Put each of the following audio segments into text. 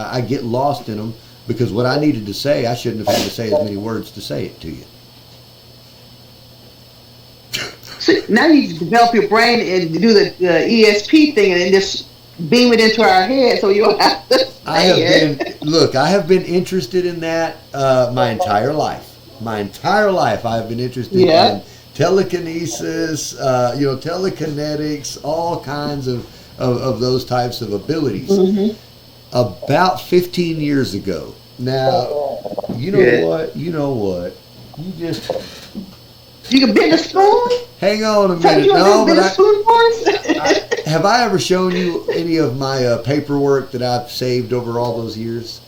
I get lost in them because what I needed to say, I shouldn't have had to say as many words to say it to you. So now you develop your brain and do the ESP thing and then just beam it into our head so you don't have to say it. I have been interested in that my entire life. My entire life I have been interested in telekinesis, telekinetics, all kinds of those types of abilities. Mm-hmm. About 15 years ago. Now, you know what? You just... You can bend a spoon? Hang on a minute. No, but have I ever shown you any of my paperwork that I've saved over all those years?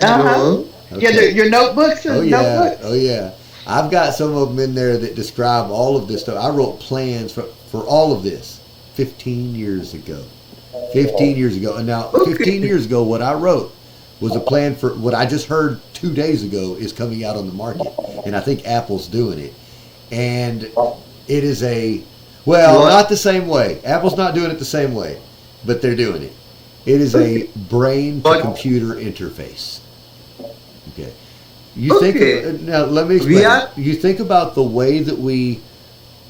Uh-huh. Okay. Your notebooks? Oh, yeah. Notebooks? Oh, yeah. I've got some of them in there that describe all of this stuff. I wrote plans for all of this 15 years ago. 15 years ago. And now, 15 years ago, what I wrote was a plan for what I just heard 2 days ago is coming out on the market. And I think Apple's doing it. And it is not the same way. Apple's not doing it the same way, but they're doing it. It is a brain-to-computer interface. Okay. Now, let me explain. You think about the way that we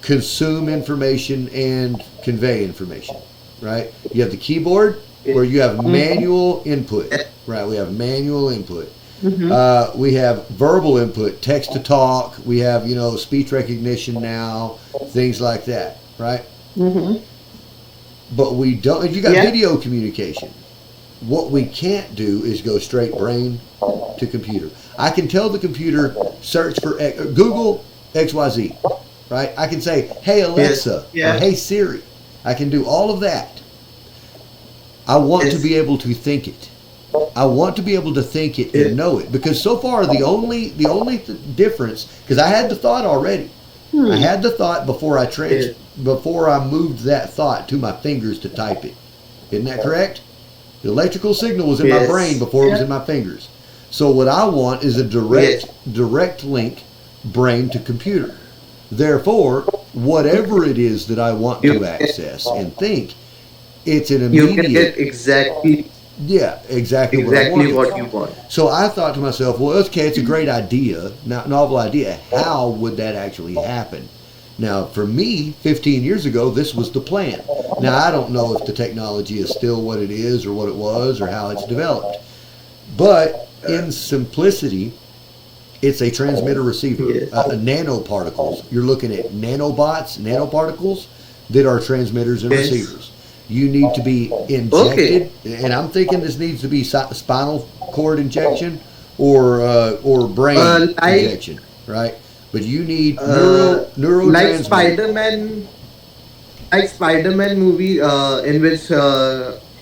consume information and convey information, right? You have the keyboard where you have manual input, right? We have manual input. Mm-hmm. We have verbal input, text to talk. We have, speech recognition now, things like that, right? Mm-hmm. But we don't. You got video communication. What we can't do is go straight brain to computer. I can tell the computer search for Google XYZ, right? I can say, "Hey Alexa," or "Hey Siri." I can do all of that. I want to be able to think it. I want to be able to think it and know it, because so far the only difference, because I had the thought already. I had the thought before I moved that thought to my fingers to type it. Isn't that correct? The electrical signal was in my brain before it was in my fingers. So what I want is a direct link, brain to computer. Therefore, whatever it is that I want to access and think, it's an immediate... You can get exactly what you want. So I thought to myself, well, okay, it's a great idea, novel idea. How would that actually happen? Now, for me, 15 years ago, this was the plan. Now, I don't know if the technology is still what it is or what it was or how it's developed. But in simplicity, it's a transmitter-receiver, nanoparticles. You're looking at nanoparticles that are transmitters and receivers. You need to be injected, and I'm thinking this needs to be spinal cord injection or brain injection, right? But you need neurotransmitter. Like Spider-Man movie, in which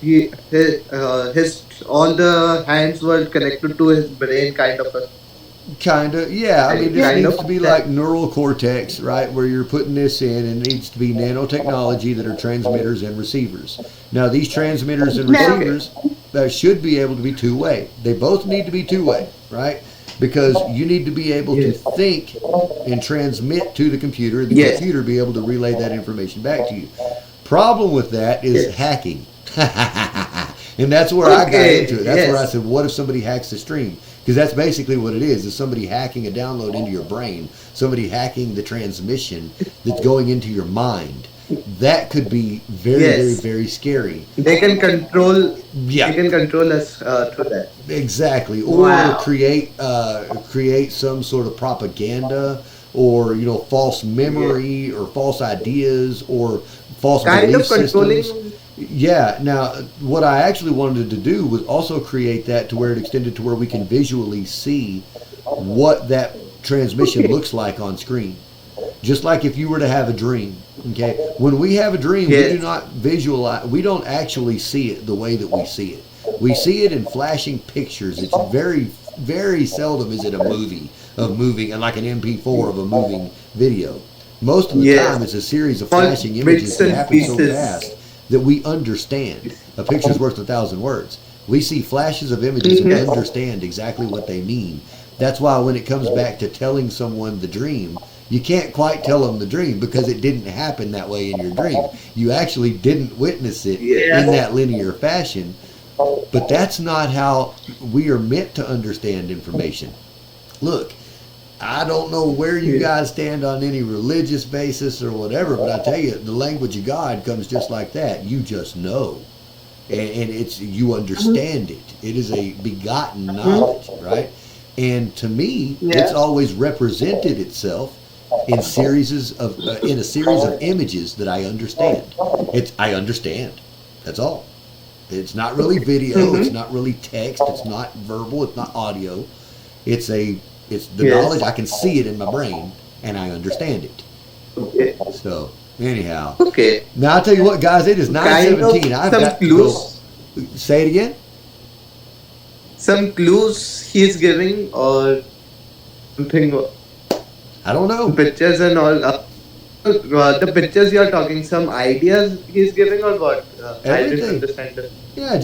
his all the hands were connected to his brain, yeah. I mean, this needs to be like neural cortex, right, where you're putting this in, and it needs to be nanotechnology that are transmitters and receivers. Now, these transmitters and receivers should be able to be two-way. They both need to be two-way, right? Because you need to be able to think and transmit to the computer, and the computer be able to relay that information back to you. Problem with that is hacking. And that's where I got into it. That's where I said, what if somebody hacks the stream? Because that's basically what it is somebody hacking a download into your brain, somebody hacking the transmission that's going into your mind. That could be very, very, very scary. They can control. They can control us through that. Exactly, or create some sort of propaganda, or false memory, or false ideas, or false belief systems. Yeah. Now, what I actually wanted to do was also create that to where it extended to where we can visually see what that transmission looks like on screen. Just like if you were to have a dream, okay? When we have a dream, we do not visualize, we don't actually see it the way that we see it. We see it in flashing pictures. It's very, very seldom is it a movie of moving, like an MP4 of a moving video. Most of the time, it's a series of flashing images that happen so fast that we understand. A picture's worth 1,000 words. We see flashes of images and understand exactly what they mean. That's why when it comes back to telling someone the dream, you can't quite tell them the dream because it didn't happen that way in your dream. You actually didn't witness it in that linear fashion. But that's not how we are meant to understand information. Look, I don't know where you guys stand on any religious basis or whatever, but I tell you, the language of God comes just like that. You just know. And it's, you understand it. It is a begotten knowledge, right? And to me, it's always represented itself in a series of images that I understand. I understand. That's all. It's not really video. It's not really text. It's not verbal. It's not audio. It's the knowledge. I can see it in my brain, and I understand it. Okay. So anyhow. Okay. Now I'll tell you what, guys. It is 9:17. I've got clues. to go. Say it again. Some clues he's giving, or something. I don't know. Pictures and all. The pictures you're talking, some ideas he's giving, or what? I didn't Everything. understand. Yeah.